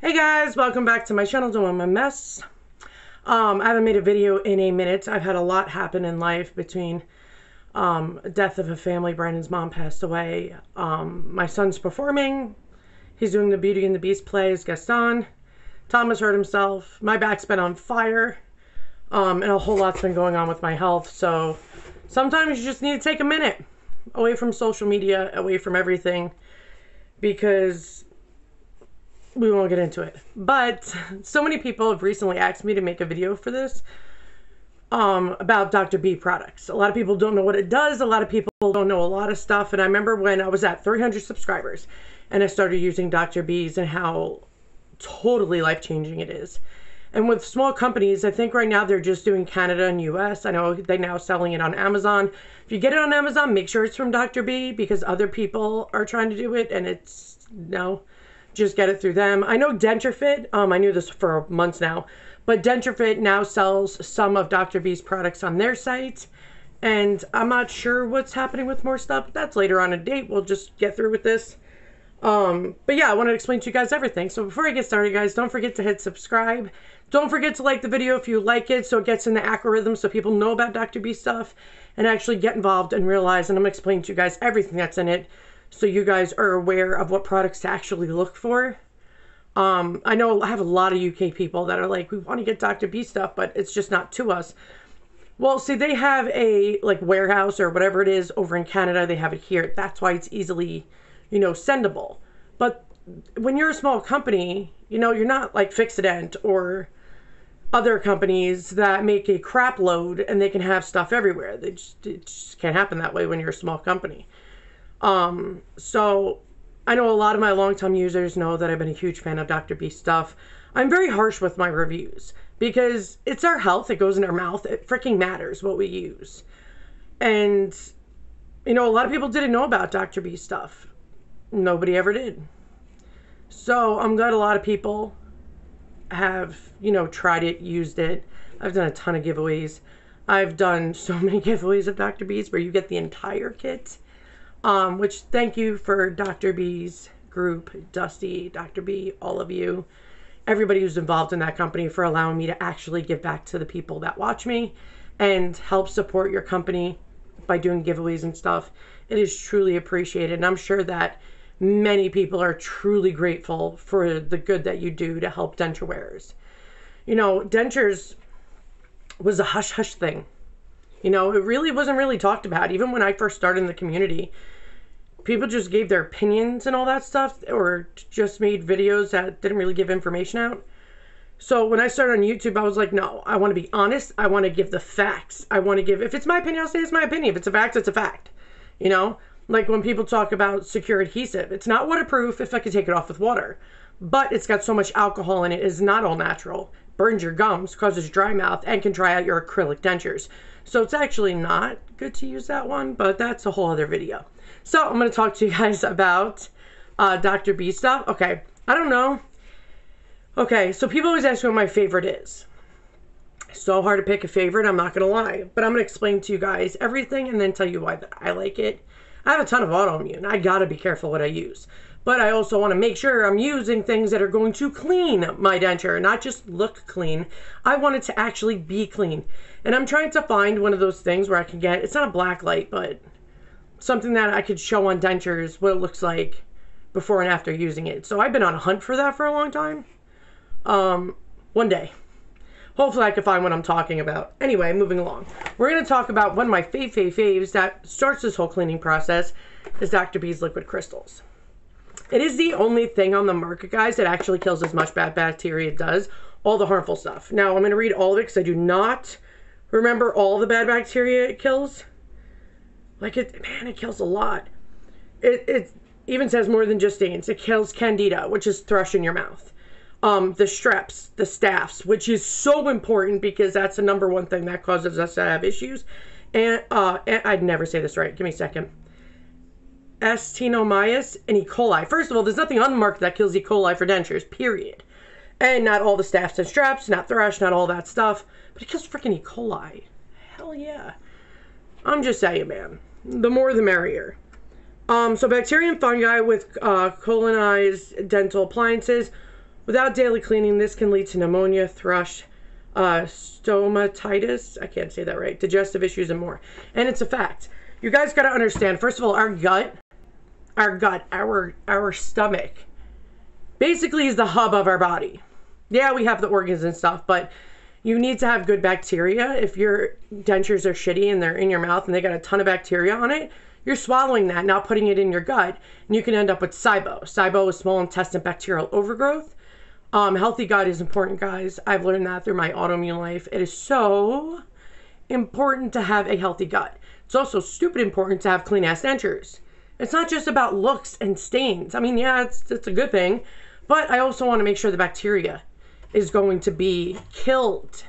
Hey guys, welcome back to my channel, Doing My Mess. I haven't made a video in a minute. I've had a lot happen in life between death of a family. Brandon's mom passed away. My son's performing. He's doing the Beauty and the Beast play as Gaston. Thomas hurt himself. My back's been on fire. And a whole lot's been going on with my health. So sometimes you just need to take a minute away from social media, away from everything, because we won't get into it. But so many people have recently asked me to make a video for this about Dr.B products. A lot of people don't know what it does. A lot of people don't know a lot of stuff. And I remember when I was at 300 subscribers and I started using Dr.B's and how totally life-changing it is. And with small companies, I think right now they're just doing Canada and US. I know they're now selling it on Amazon. If you get it on Amazon, make sure it's from Dr.B because other people are trying to do it and it's no. Just get it through them. I know Denture, I knew this for months now, but Denture now sells some of Dr.B's products on their site, and I'm not sure what's happening with more stuff. But that's later on a date. We'll just get through with this. But yeah, I want to explain to you guys everything. So before I get started, guys, don't forget to hit subscribe. Don't forget to like the video if you like it, so it gets in the algorithm so people know about Dr.B stuff and actually get involved and realize, and I'm going to explain to you guys everything that's in it, so you guys are aware of what products to actually look for. I know I have a lot of UK people that are like, we want to get Dr.B stuff, but it's just not to us. Well, see, they have a warehouse or whatever it is over in Canada. They have it here. That's why it's easily, sendable. But when you're a small company, you're not like Fix-A-Dent or other companies that make a crap load and they can have stuff everywhere. It just can't happen that way when you're a small company. So I know a lot of my longtime users know that I've been a huge fan of Dr.B stuff. I'm very harsh with my reviews because it's our health. It goes in our mouth. It freaking matters what we use. And, a lot of people didn't know about Dr.B stuff. Nobody ever did. So I'm glad a lot of people have, tried it, used it. I've done a ton of giveaways. I've done so many giveaways of Dr.B's where you get the entire kit. Which thank you for Dr.B's group, Dusty, Dr.B, all of you, everybody who's involved in that company for allowing me to actually give back to the people that watch me and help support your company by doing giveaways and stuff. It is truly appreciated. And I'm sure that many people are truly grateful for the good that you do to help denture wearers. Dentures was a hush-hush thing. It really wasn't really talked about. Even when I first started in the community, people just gave their opinions and all that stuff, or just made videos that didn't really give information out. So when I started on YouTube, I was like, no, I want to be honest. I want to give the facts. I want to give, if it's my opinion, I'll say it's my opinion. If it's a fact, it's a fact. Like when people talk about secure adhesive, it's not waterproof if I could take it off with water, but it's got so much alcohol in it, it's not all natural. Burns your gums, causes dry mouth, and can dry out your acrylic dentures. So it's actually not good to use that one, but that's a whole other video. So I'm going to talk to you guys about Dr.B stuff. Okay, I don't know. Okay, so people always ask me what my favorite is. So hard to pick a favorite, I'm not going to lie. But I'm going to explain to you guys everything and then tell you why I like it. I have a ton of autoimmune. I got to be careful what I use. But I also want to make sure I'm using things that are going to clean my denture, not just look clean. I want it to actually be clean. And I'm trying to find one of those things where I can get, it's not a black light, but something that I could show on dentures what it looks like before and after using it. So I've been on a hunt for that for a long time. One day. Hopefully I can find what I'm talking about. Anyway, moving along. We're going to talk about one of my faves that starts this whole cleaning process is Dr.B's liquid crystals. It is the only thing on the market, guys, that actually kills as much bad bacteria as it does all the harmful stuff. Now, I'm going to read all of it because I do not remember all the bad bacteria it kills. It kills a lot. It even says more than just stains. It kills candida, which is thrush in your mouth. The streps, the staphs, which is so important because that's the #1 thing that causes us to have issues. And I'd never say this right. Give me a second. Actinomyces and E. coli. First of all, there's nothing on the market that kills E. coli for dentures, period. And not all the staphs and straps, not thrush, not all that stuff. But it kills freaking E. coli. Hell yeah. I'm just saying, man. The more the merrier. So bacteria and fungi with colonized dental appliances Without daily cleaning, this can lead to pneumonia, thrush, stomatitis, I can't say that right, digestive issues, and more. And it's a fact. You guys got to understand, first of all, our stomach basically is the hub of our body. Yeah, we have the organs and stuff, but you need to have good bacteria. If your dentures are shitty and they're in your mouth and they got a ton of bacteria on it, you're swallowing that, not putting it in your gut, and you can end up with SIBO. SIBO is small intestine bacterial overgrowth. Healthy gut is important, guys. I've learned that through my autoimmune life. It is so important to have a healthy gut. It's also stupid important to have clean ass dentures. It's not just about looks and stains. I mean, yeah, it's a good thing, but I also want to make sure the bacteria is going to be killed.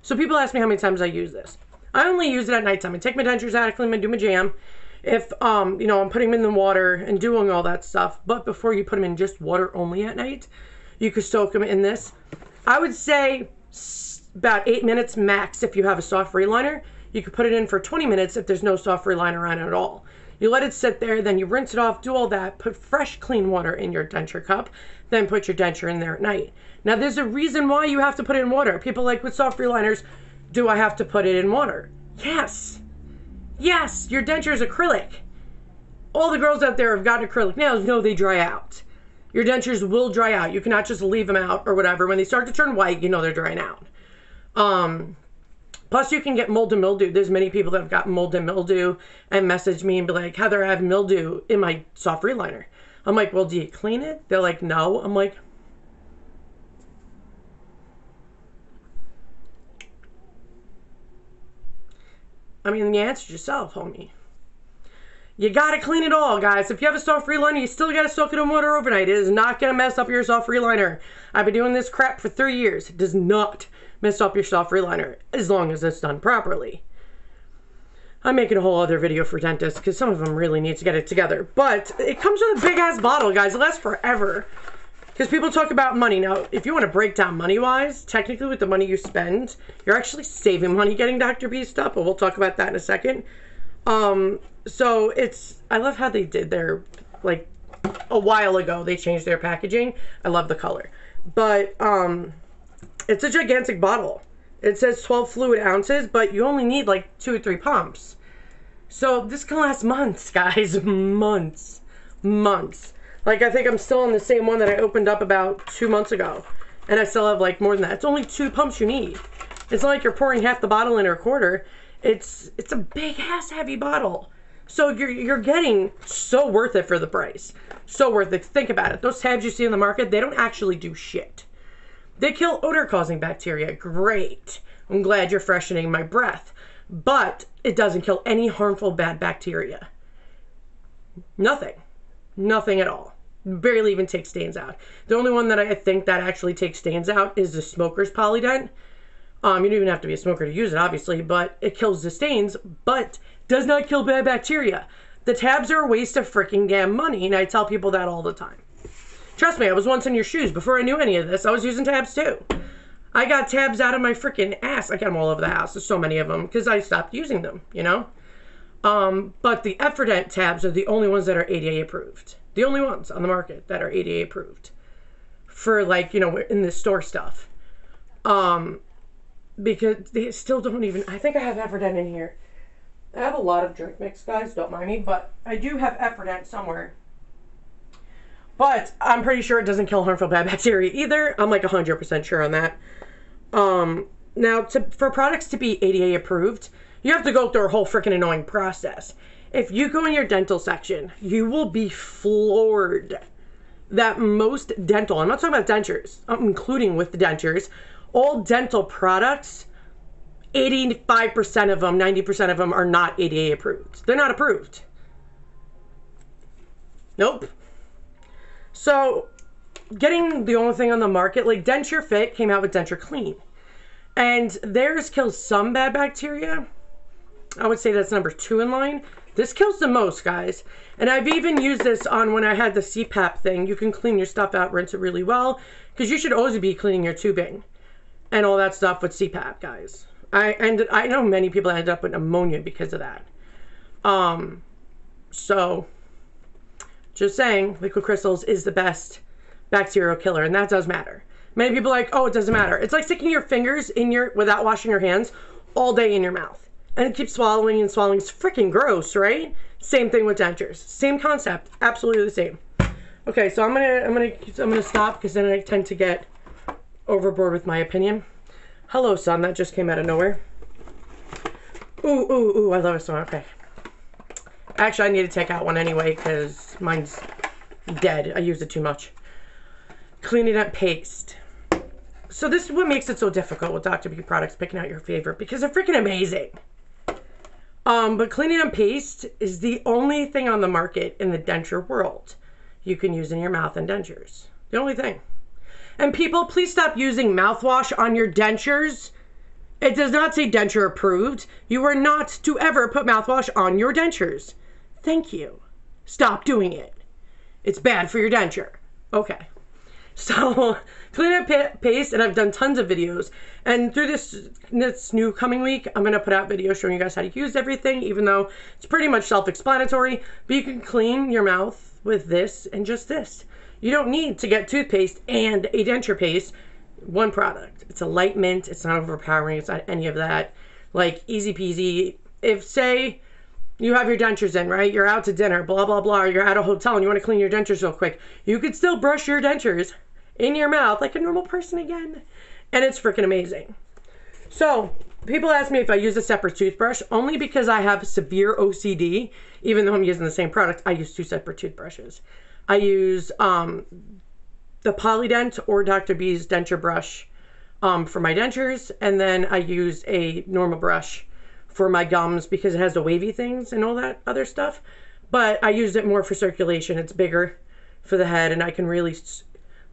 So people ask me how many times I use this. I only use it at nighttime. I take my dentures out, I clean them, do my jam. If, you know, I'm putting them in the water and doing all that stuff, but before you put them in just water only at night, you could soak them in this. I would say about 8 minutes max if you have a soft reliner. You could put it in for 20 minutes if there's no soft reliner on it at all. You let it sit there, then you rinse it off, do all that, put fresh clean water in your denture cup, then put your denture in there at night. Now there's a reason why you have to put it in water. People like with soft reliners, do I have to put it in water? Yes. Yes, your denture is acrylic. All the girls out there have gotten acrylic nails know they dry out. Your dentures will dry out. You cannot just leave them out or whatever. When they start to turn white, you know they're drying out. Plus, you can get mold and mildew. There's many people that have got mold and mildew and message me and be like, Heather, I have mildew in my soft reliner. I'm like, well, do you clean it? They're like, no. I'm like, I mean, you answered yourself, homie. You gotta clean it all, guys. If you have a soft reliner, you still gotta soak it in water overnight. It is not gonna mess up your soft reliner. I've been doing this crap for 3 years. It does not mess up your soft reliner as long as it's done properly. I'm making a whole other video for dentists because some of them really need to get it together. But it comes with a big ass bottle, guys. It lasts forever. Because people talk about money. Now, if you want to break down money-wise, technically with the money you spend, you're actually saving money getting Dr. B stuff, but we'll talk about that in a second. So I love how they did their, like, a while ago, they changed their packaging. I love the color. But, it's a gigantic bottle. It says 12 fluid ounces, but you only need like 2 or 3 pumps. So this can last months, guys. Months. Like, I think I'm still on the same one that I opened up about 2 months ago. And I still have like more than that. It's only 2 pumps you need. It's not like you're pouring half the bottle in or a quarter. It's a big ass heavy bottle. So you're getting so worth it for the price. So worth it. Think about it. Those tabs you see in the market, they don't actually do shit. They kill odor-causing bacteria. Great. I'm glad you're freshening my breath. But it doesn't kill any harmful bad bacteria. Nothing. Nothing at all. Barely even takes stains out. The only one that I think that actually takes stains out is the smoker's polydent. You don't even have to be a smoker to use it, obviously, but it kills the stains, but does not kill bad bacteria. The tabs are a waste of freaking damn money, and I tell people that all the time. Trust me, I was once in your shoes. Before I knew any of this, I was using tabs too. I got tabs out of my freaking ass. I got them all over the house. There's so many of them because I stopped using them, you know? But the Effordent tabs are the only ones that are ADA approved. The only ones on the market that are ADA approved for, like, you know, in the store stuff. Because they still don't even, I think I have Effordent in here. I have a lot of drink mix, guys, don't mind me, but I do have Effordent somewhere. But I'm pretty sure it doesn't kill harmful bad bacteria either. I'm like 100% sure on that. Now, for products to be ADA approved, you have to go through a whole freaking annoying process. If you go in your dental section, you will be floored that most dental, I'm not talking about dentures, I'm including with the dentures, all dental products, 85% of them, 90% of them are not ADA approved. They're not approved. Nope. So, getting the only thing on the market, like Denture Fit came out with Denture Clean. And theirs kills some bad bacteria. I would say that's number 2 in line. This kills the most, guys. And I've even used this on when I had the CPAP thing. You can clean your stuff out, rinse it really well. Because you should always be cleaning your tubing and all that stuff with CPAP, guys. I know many people ended up with pneumonia because of that. So, just saying, liquid crystals is the best bacterial killer, and that does matter. Many people are like, oh, it doesn't matter. It's like sticking your fingers in your, without washing your hands, all day in your mouth. And it keeps swallowing and swallowing. It's freaking gross, right? Same thing with dentures. Same concept. Absolutely the same. Okay, so I'm gonna stop because then I tend to get overboard with my opinion. Hello, son. That just came out of nowhere. Ooh, ooh, ooh. I love this one. Okay. Actually, I need to take out one anyway because mine's dead. I used it too much. Cleaning up paste. So this is what makes it so difficult with Dr.B products, picking out your favorite, because they're freaking amazing. But cleaning up paste is the only thing on the market in the denture world you can use in your mouth and dentures. The only thing. And people, please stop using mouthwash on your dentures. It does not say denture approved. You are not to ever put mouthwash on your dentures. Thank you. Stop doing it. It's bad for your denture. Okay. So, clean up paste, and I've done tons of videos. And through this new coming week, I'm going to put out videos showing you guys how to use everything, even though it's pretty much self-explanatory. But you can clean your mouth with this and just this. You don't need to get toothpaste and a denture paste. One product. It's a light mint. It's not overpowering. It's not any of that. Like, easy peasy. If, say, you have your dentures in, right? You're out to dinner, blah, blah, blah. Or you're at a hotel and you want to clean your dentures real quick. You could still brush your dentures in your mouth like a normal person again. And it's freaking amazing. So, people ask me if I use a separate toothbrush. Only because I have severe OCD. Even though I'm using the same product, I use two separate toothbrushes. I use the Polydent or Dr.B's denture brush for my dentures. And then I use a normal brush for my gums because it has the wavy things and all that other stuff. But I use it more for circulation. It's bigger for the head, and I can really...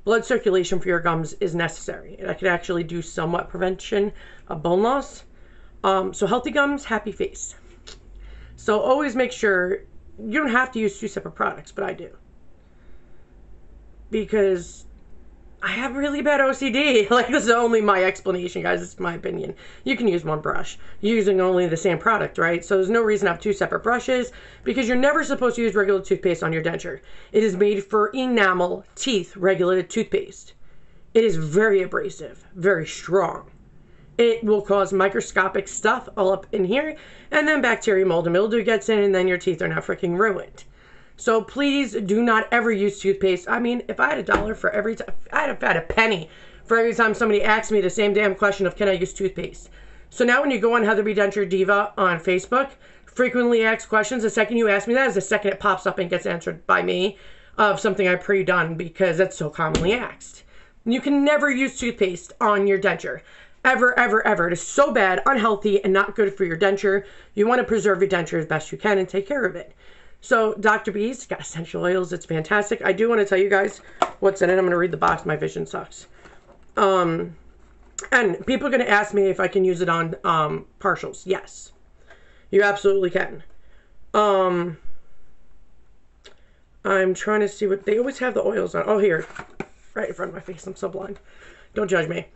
Blood circulation for your gums is necessary. And I can actually do somewhat prevention of bone loss. So healthy gums, happy face. So always make sure you don't have to use two separate products, but I do. Because I have really bad OCD. Like, this is only my explanation, guys. This is my opinion. You can use one brush using only the same product, right? So there's no reason to have two separate brushes because you're never supposed to use regular toothpaste on your denture. It is made for enamel teeth regulated toothpaste. It is very abrasive, very strong. It will cause microscopic stuff all up in here, and then bacteria, mold, and mildew gets in, and then your teeth are now freaking ruined. So please do not ever use toothpaste. I mean, if I had $1 for every time, if I had a penny for every time somebody asked me the same damn question of can I use toothpaste. So now when you go on Heather B. Denture Diva on Facebook, frequently asked questions, the second you ask me that is the second it pops up and gets answered by me of something I pre-done because that's so commonly asked. You can never use toothpaste on your denture. Ever, ever, ever. It is so bad, unhealthy, and not good for your denture. You want to preserve your denture as best you can and take care of it. So, Dr.B's got essential oils. It's fantastic. I do want to tell you guys what's in it. I'm going to read the box. My vision sucks. And people are going to ask me if I can use it on partials. Yes. You absolutely can. I'm trying to see what... They always have the oils on. Oh, here. Right in front of my face. I'm so blind. Don't judge me.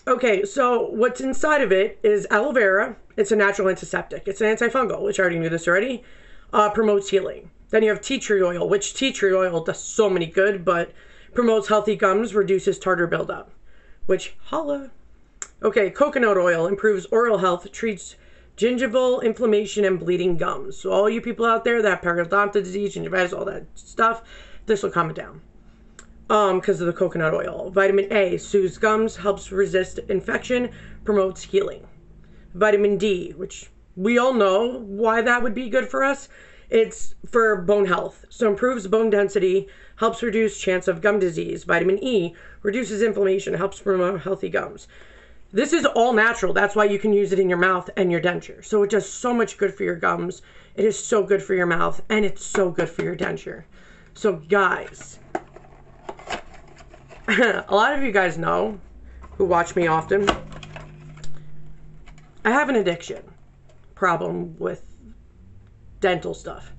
Okay, so what's inside of it is aloe vera. It's a natural antiseptic. It's an antifungal, which I already knew this already. Promotes healing. Then you have tea tree oil, which tea tree oil does so many good, but promotes healthy gums, reduces tartar buildup, which holla. Okay, coconut oil improves oral health, treats gingival inflammation and bleeding gums. So all you people out there that have periodontal disease, gingivitis, all that stuff, this will calm it down. Because of the coconut oil. Vitamin A soothes gums, helps resist infection, promotes healing. Vitamin D, which we all know why that would be good for us. It's for bone health. So improves bone density, helps reduce chance of gum disease. Vitamin E reduces inflammation, helps promote healthy gums. This is all natural. That's why you can use it in your mouth and your denture. So it does so much good for your gums. It is so good for your mouth, and it's so good for your denture. So guys, a lot of you guys know, who watch me often, I have an addiction problem with dental stuff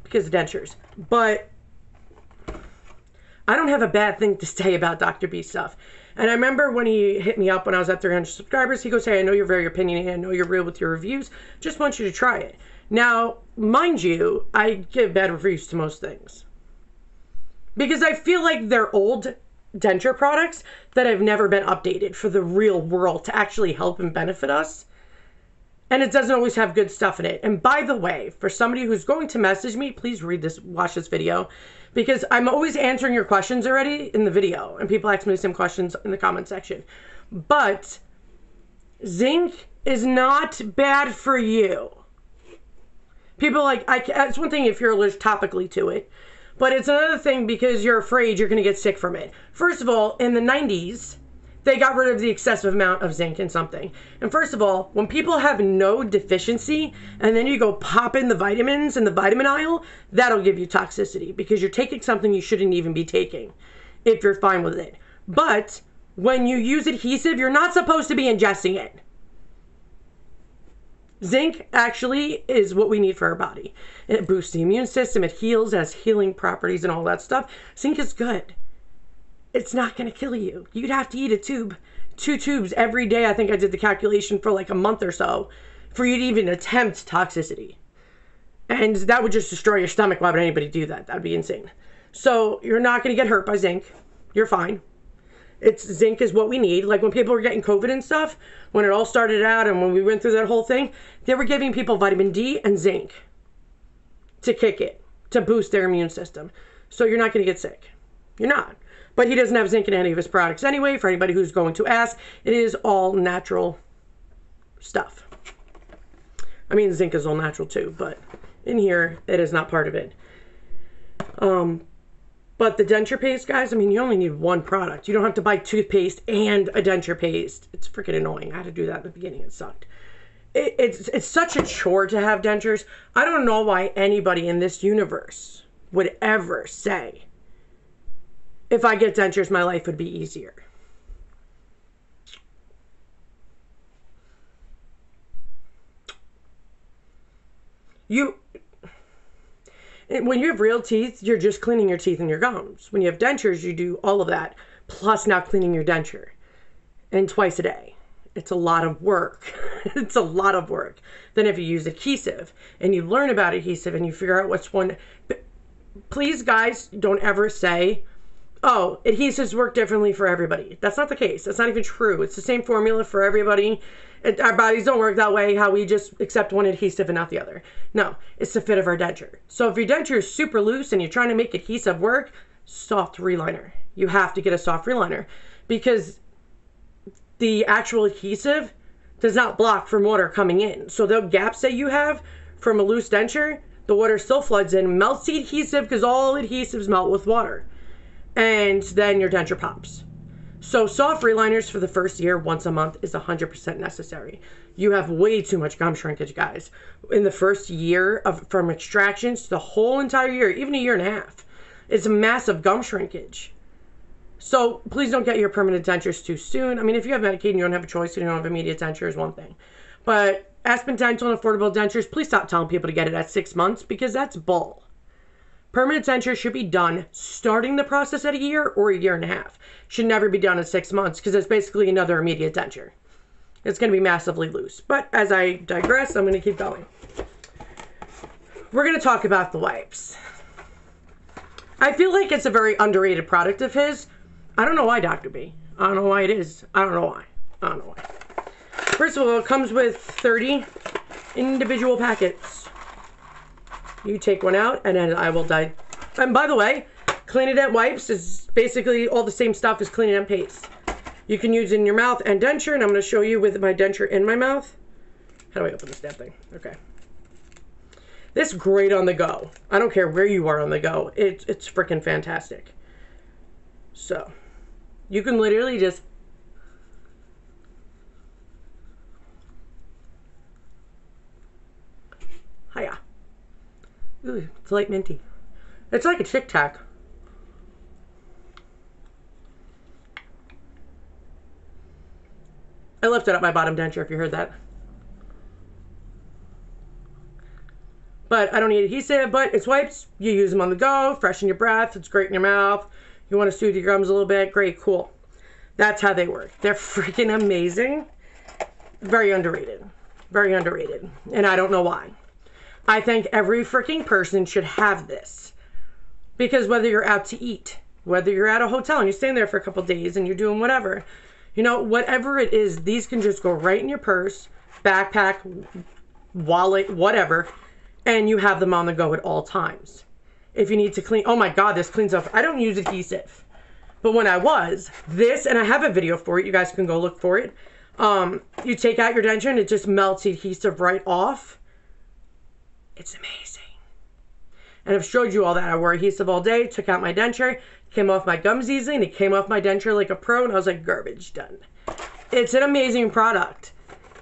because of dentures, but I don't have a bad thing to say about Dr.B stuff. And I remember when he hit me up when I was at 300 subscribers, he goes, hey, I know you're very opinionated, I know you're real with your reviews, just want you to try it. Now, mind you, I give bad reviews to most things. Because I feel like they're old denture products that have never been updated for the real world to actually help and benefit us. And it doesn't always have good stuff in it. And by the way, for somebody who's going to message me, please watch this video, because I'm always answering your questions already in the video, and people ask me the same questions in the comment section. But zinc is not bad for you. People it's one thing if you're allergic topically to it, but it's another thing because you're afraid you're going to get sick from it. First of all, in the 90s, they got rid of the excessive amount of zinc in something. And first of all, when people have no deficiency and then you go pop in the vitamins in the vitamin aisle, that'll give you toxicity because you're taking something you shouldn't even be taking if you're fine with it. But when you use adhesive, you're not supposed to be ingesting it. Zinc actually is what we need for our body. It boosts the immune system, it heals, has healing properties and all that stuff. Zinc is good. It's not going to kill you. You'd have to eat a tube, 2 tubes every day. I think I did the calculation for like a month or so for you to even attempt toxicity. And that would just destroy your stomach. Why would anybody do that? That'd be insane. So you're not going to get hurt by zinc. You're fine. Zinc is what we need. Like when people were getting COVID and stuff, when it all started out and when we went through that whole thing, they were giving people vitamin D and zinc to kick it, to boost their immune system. So you're not going to get sick. You're not. But he doesn't have zinc in any of his products anyway. For anybody who's going to ask, it is all natural stuff. I mean, zinc is all natural too, but in here, it is not part of it. But the denture paste, guys, I mean, you only need one product. You don't have to buy toothpaste and a denture paste. It's freaking annoying. I had to do that in the beginning. It sucked. It's such a chore to have dentures. I don't know why anybody in this universe would ever say, if I get dentures, my life would be easier. When you have real teeth, you're just cleaning your teeth and your gums. When you have dentures, you do all of that, plus now cleaning your denture. And twice a day. It's a lot of work. It's a lot of work. Then if you use adhesive, and you learn about adhesive, and you figure out which one... Please, guys, don't ever say, oh, adhesives work differently for everybody. That's not the case. That's not even true. It's the same formula for everybody. Our bodies don't work that way, how we just accept one adhesive and not the other. No, it's the fit of our denture. So if your denture is super loose and you're trying to make adhesive work, soft reliner. You have to get a soft reliner because the actual adhesive does not block from water coming in. So the gaps that you have from a loose denture, the water still floods in, melts the adhesive because all adhesives melt with water. And then your denture pops. So soft reliners for the first year, once a month, is 100% necessary. You have way too much gum shrinkage, guys. In the first year, from extractions to the whole entire year, even a year and a half, it's massive gum shrinkage. So please don't get your permanent dentures too soon. I mean, if you have Medicaid and you don't have a choice and you don't have immediate denture is one thing. But Aspen Dental and Affordable Dentures, please stop telling people to get it at 6 months because that's bull. Permanent denture should be done starting the process at a year or a year and a half. Should never be done in 6 months because it's basically another immediate denture. It's going to be massively loose. But as I digress, I'm going to keep going. We're going to talk about the wipes. I feel like it's a very underrated product of his. I don't know why, Dr. B. I don't know why it is. I don't know why. I don't know why. First of all, it comes with 30 individual packets. You take one out, and then I will die. And by the way, Clean-It-Dent wipes is basically all the same stuff as Clean-It-Dent paste. You can use it in your mouth and denture, and I'm going to show you with my denture in my mouth. How do I open this damn thing? Okay. This is great on the go. I don't care where you are on the go. It's freaking fantastic. So, you can literally just... Hiya. Ooh, it's light minty. It's like a Tic Tac. I lifted up my bottom denture if you heard that. But I don't need adhesive, but it's wipes. You use them on the go, freshen your breath. It's great in your mouth. You want to soothe your gums a little bit. Great, cool. That's how they work. They're freaking amazing. Very underrated. Very underrated. And I don't know why. I think every freaking person should have this. Because whether you're out to eat, whether you're at a hotel and you're staying there for a couple days and you're doing whatever, you know, whatever it is, these can just go right in your purse, backpack, wallet, whatever, and you have them on the go at all times. If you need to clean, oh my God, this cleans up. I don't use adhesive, but when I was, this, and I have a video for it, you guys can go look for it. You take out your denture and it just melts the adhesive right off. It's amazing. And I've showed you all that. I wore adhesive all day, took out my denture, came off my gums easily, and it came off my denture like a pro, and I was like, garbage, done. It's an amazing product.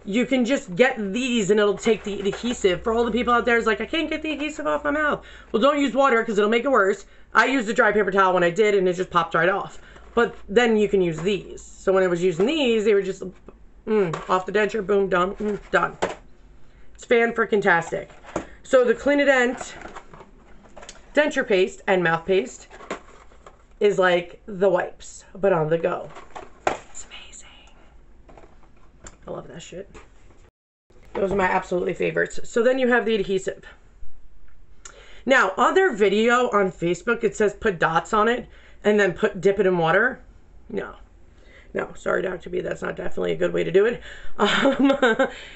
You can just get these and it'll take the adhesive. For all the people out there, it's like, I can't get the adhesive off my mouth. Well, don't use water because it'll make it worse. I used a dry paper towel when I did, and it just popped right off. But then you can use these. So when I was using these, they were just off the denture, boom, done, done. It's fan-freaking-tastic. So the Clean-A-Dent denture paste and mouth paste is like the wipes, but on the go. It's amazing. I love that shit. Those are my absolutely favorites. So then you have the adhesive. Now, on their video on Facebook, it says put dots on it and then dip it in water. No. No, sorry, Dr. B, that's not definitely a good way to do it.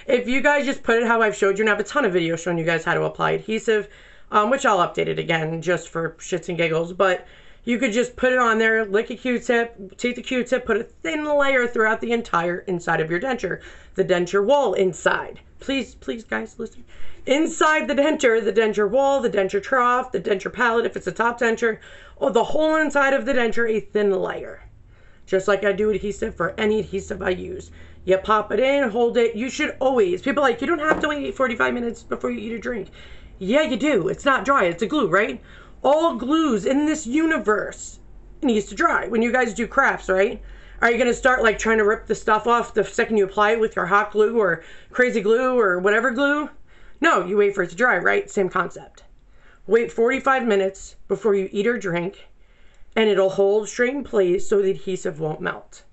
If you guys just put it how I've showed you, and I have a ton of videos showing you guys how to apply adhesive, which I'll update it again just for shits and giggles, but you could just put it on there, lick a Q-tip, take the Q-tip, put a thin layer throughout the entire inside of your denture, the denture wall inside. Please, guys, listen. Inside the denture wall, the denture trough, the denture palate, if it's a top denture, or the whole inside of the denture, a thin layer. Just like I do adhesive for any adhesive I use. You pop it in, hold it. You should always, people are like, you don't have to wait 45 minutes before you eat or drink. Yeah, you do. It's not dry. It's a glue, right? All glues in this universe needs to dry. When you guys do crafts, right? Are you going to start like trying to rip the stuff off the second you apply it with your hot glue or crazy glue or whatever glue? No, you wait for it to dry, right? Same concept. Wait 45 minutes before you eat or drink, and it'll hold straight in place so the adhesive won't melt.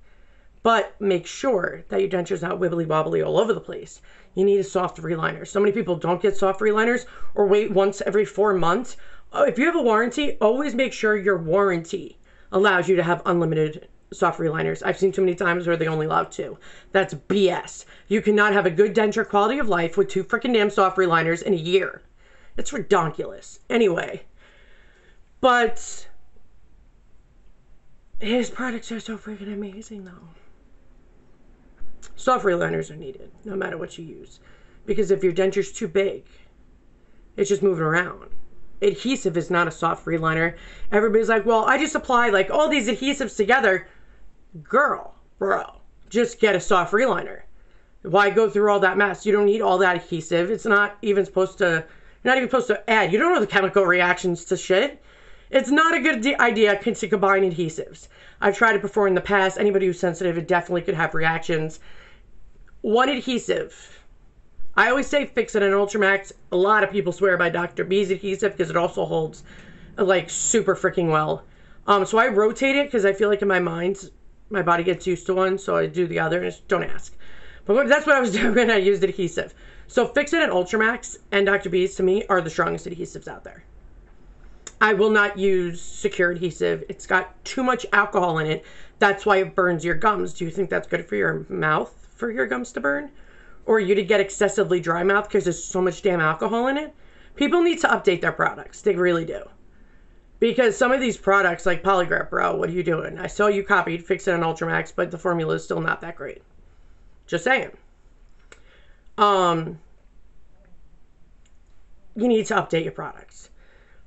But make sure that your denture's not wibbly wobbly all over the place. You need a soft reliner. So many people don't get soft reliners or wait once every 4 months. If you have a warranty, always make sure your warranty allows you to have unlimited soft reliners. I've seen too many times where they only allow 2. That's BS. You cannot have a good denture quality of life with 2 freaking damn soft reliners in a year. It's ridiculous. Anyway, but his products are so freaking amazing though. Soft reliners are needed no matter what you use, because if your denture's too big, it's just moving around. Adhesive is not a soft reliner. Everybody's like, well, I just apply like all these adhesives together. Girl, bro, just get a soft reliner. Why go through all that mess? You don't need all that adhesive. It's not even supposed to, you're not even supposed to add. You don't know the chemical reactions to shit. It's not a good idea to combine adhesives. I've tried it before in the past. Anybody who's sensitive, it definitely could have reactions. One adhesive. I always say fix it in Ultramax. A lot of people swear by Dr. B's adhesive because it also holds like super freaking well. So I rotate it because I feel like in my mind, my body gets used to one, so I do the other, and just don't ask. But that's what I was doing when I used adhesive. So Fix It and Ultramax and Dr. B's, to me, are the strongest adhesives out there. I will not use secure adhesive. It's got too much alcohol in it. That's why it burns your gums. Do you think that's good for your mouth, for your gums to burn? Or you to get excessively dry mouth because there's so much damn alcohol in it? People need to update their products. They really do. Because some of these products, like Polygrip, bro, what are you doing? I saw you copied Fix It and Ultramax, but the formula is still not that great. Just saying. You need to update your products.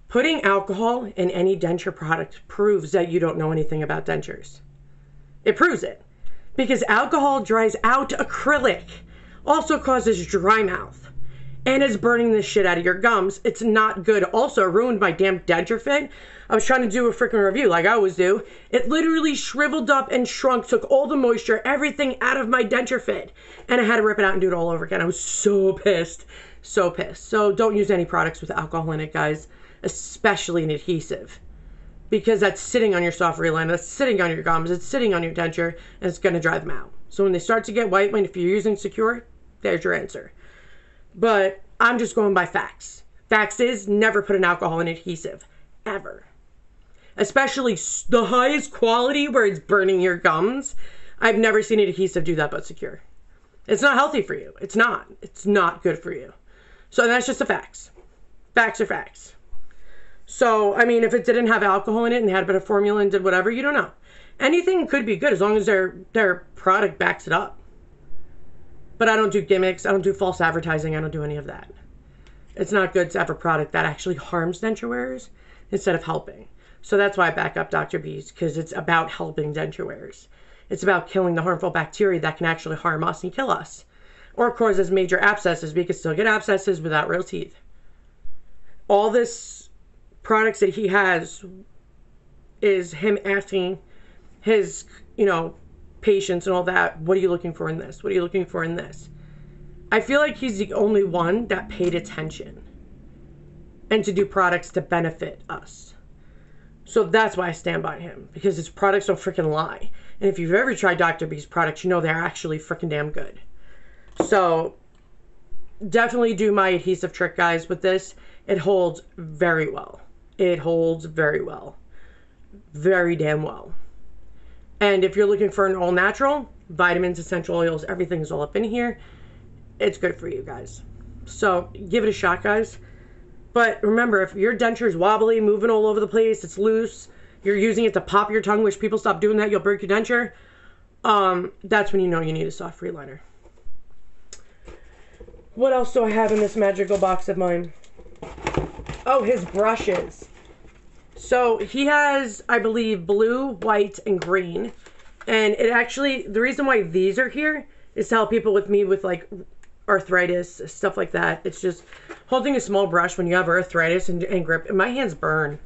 Putting alcohol in any denture product proves that you don't know anything about dentures. It proves it. Because alcohol dries out acrylic. Also causes dry mouth. And it's burning the shit out of your gums. It's not good. Also ruined my damn denture fit. I was trying to do a freaking review like I always do. It literally shriveled up and shrunk, took all the moisture, everything out of my denture fit. And I had to rip it out and do it all over again. I was so pissed. So pissed. So don't use any products with alcohol in it, guys. Especially an adhesive. Because that's sitting on your soft reliner, that's sitting on your gums, it's sitting on your denture, and it's going to dry them out. So when they start to get white, if you're using Secure, there's your answer. But I'm just going by facts. Facts is never put an alcohol in adhesive. Ever. especially the highest quality where it's burning your gums. I've never seen an adhesive do that but secure. It's not healthy for you. It's not. It's not good for you. So that's just the facts. Facts are facts. So, I mean, if it didn't have alcohol in it and had a bit of formula and did whatever, you don't know. Anything could be good as long as their product backs it up. But I don't do gimmicks. I don't do false advertising. I don't do any of that. It's not good to have a product that actually harms denture wearers instead of helping. So that's why I back up Dr. B's, because it's about helping denture wearers. It's about killing the harmful bacteria that can actually harm us and kill us. Or causes major abscesses. We can still get abscesses without real teeth. All this products that he has is him asking his, patients and all that, what are you looking for in this? What are you looking for in this? I feel like he's the only one that paid attention and to do products to benefit us. So that's why I stand by him, because his products don't freaking lie. And if you've ever tried Dr. B's products, you know they're actually freaking damn good. So definitely do my adhesive trick, guys, with this. It holds very well. It holds very well. Very damn well. And if you're looking for an all-natural, vitamins, essential oils, everything's all up in here. It's good for you guys. So give it a shot, guys. But remember, if your denture is wobbly, moving all over the place, it's loose, you're using it to pop your tongue, which people stop doing that, you'll break your denture, that's when you know you need a soft free liner. What else do I have in this magical box of mine? Oh, his brushes. So he has, I believe, blue, white, and green. And it actually, the reason why these are here is to help people with like arthritis, stuff like that. It's just holding a small brush when you have arthritis and grip. And my hands burn.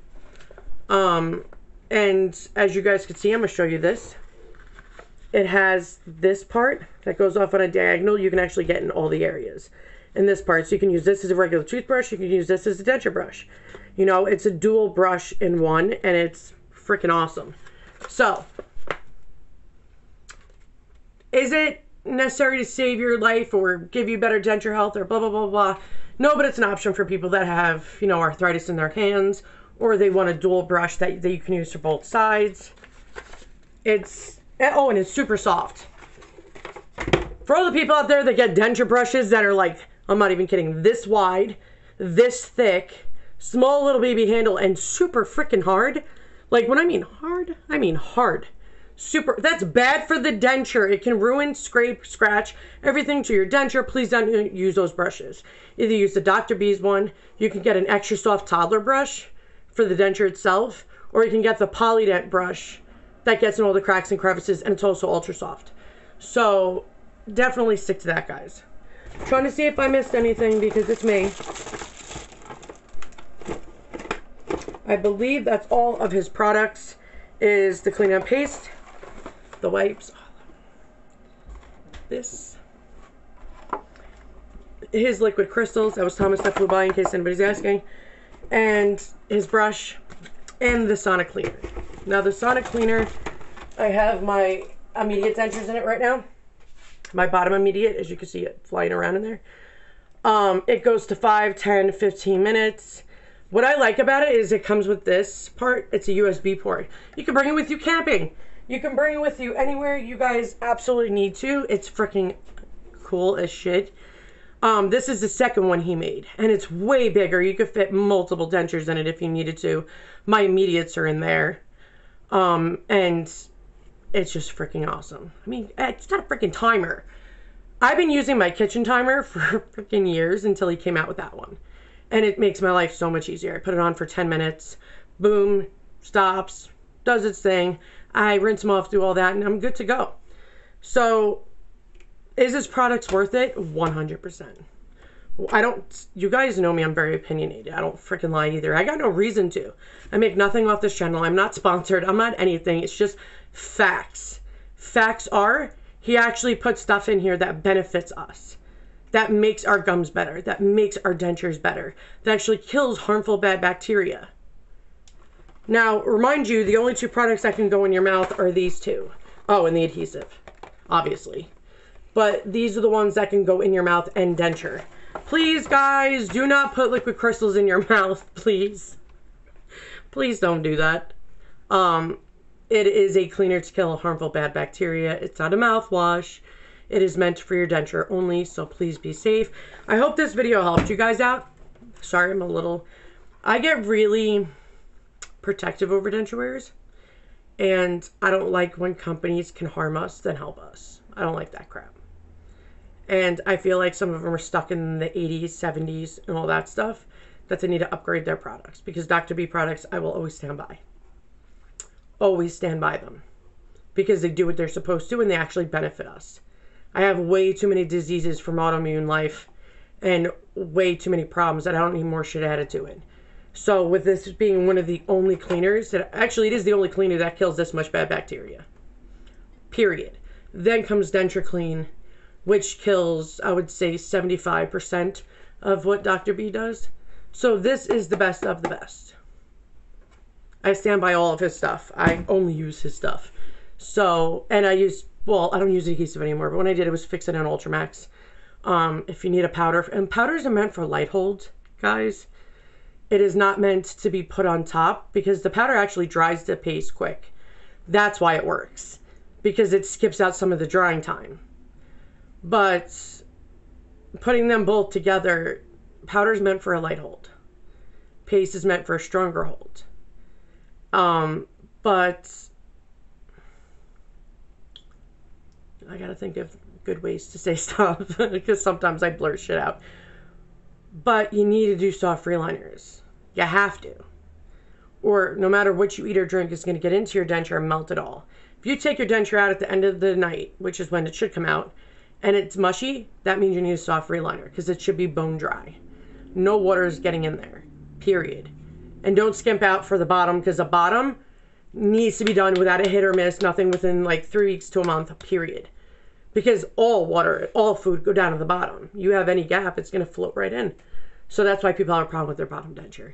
And as you guys can see, I'm going to show you this. It has this part that goes off on a diagonal. You can actually get in all the areas in this part. So you can use this as a regular toothbrush. You can use this as a denture brush. It's a dual brush in one, and it's freaking awesome. So, is it necessary to save your life or give you better denture health or blah, blah, blah, blah? No, but it's an option for people that have, arthritis in their hands, or they want a dual brush that you can use for both sides. And it's super soft. For all the people out there that get denture brushes that are like, I'm not even kidding, this wide, this thick, small little baby handle, and super freaking hard. Like, when I mean hard, I mean hard. Super, that's bad for the denture. It can ruin, scrape, scratch, everything to your denture. Please don't use those brushes. Either use the Dr. B's one, you can get an extra soft toddler brush for the denture itself, or you can get the Polydent brush that gets in all the cracks and crevices, and it's also ultra soft. So, definitely stick to that, guys. I'm trying to see if I missed anything, because it's me. I believe that's all of his products, is the clean up paste, the wipes, this, his liquid crystals, that was Thomas that flew by in case anybody's asking, and his brush, and the sonic cleaner. Now the sonic cleaner, I have my immediate dentures in it right now, my bottom immediate, as you can see it flying around in there. It goes to 5, 10, 15 minutes. What I like about it is it comes with this part. It's a USB port. You can bring it with you camping. You can bring it with you anywhere you guys absolutely need to. It's freaking cool as shit. This is the second one he made, and it's way bigger. You could fit multiple dentures in it if you needed to. My immediates are in there. And it's just freaking awesome. I mean, it's got a freaking timer. I've been using my kitchen timer for freaking years until he came out with that one. And it makes my life so much easier. I put it on for 10 minutes. Boom. Stops. Does its thing. I rinse them off, do all that, and I'm good to go. So, is this product worth it? 100%. You guys know me, I'm very opinionated. I don't freaking lie either. I got no reason to. I make nothing off this channel. I'm not sponsored. I'm not anything. It's just facts. Facts are, he actually put stuff in here that benefits us. That makes our gums better. That makes our dentures better. That actually kills harmful bad bacteria. Now, remind you, the only two products that can go in your mouth are these two. Oh, and the adhesive, obviously. But these are the ones that can go in your mouth and denture. Please, guys, do not put liquid crystals in your mouth, please. Please don't do that. It is a cleaner to kill harmful bad bacteria. It's not a mouthwash. It is meant for your denture only, so please be safe. I hope this video helped you guys out. Sorry, I get really protective over denture wares, and I don't like when companies can harm us than help us. I don't like that crap. And I feel like some of them are stuck in the 80s, 70s, and all that stuff, that they need to upgrade their products. Because Dr. B products, I will always stand by. Always stand by them. Because they do what they're supposed to, and they actually benefit us. I have way too many diseases from autoimmune life, and way too many problems that I don't need more shit added to it. So with this being one of the only cleaners, actually it is the only cleaner that kills this much bad bacteria. Period. Then comes Denture Clean, which kills, I would say, 75% of what Dr. B does. So this is the best of the best. I stand by all of his stuff. I only use his stuff. So, and I use, well, I don't use adhesive anymore, but when I did, it was Fix It and Ultramax. If you need a powder, and powders are meant for light hold, guys. It is not meant to be put on top, because the powder actually dries the paste quick. That's why it works, because it skips out some of the drying time. But putting them both together, powder is meant for a light hold. Paste is meant for a stronger hold. But I gotta think of good ways to say stuff, because sometimes I blurt shit out. But you need to do soft reliners. You have to. Or no matter what you eat or drink is going to get into your denture and melt it all. If you take your denture out at the end of the night, which is when it should come out, and it's mushy, that means you need a soft reliner, because it should be bone dry. No water is getting in there. Period. And don't skimp out for the bottom, because the bottom needs to be done without a hit or miss, nothing within like 3 weeks to a month, period. Because all water, all food go down to the bottom. You have any gap, it's going to float right in. So that's why people have a problem with their bottom denture.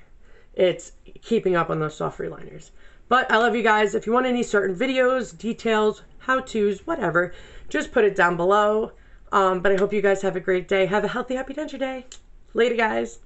It's keeping up on those soft reliners. But I love you guys. If you want any certain videos, details, how-tos, whatever, just put it down below. But I hope you guys have a great day. Have a healthy, happy denture day. Later, guys.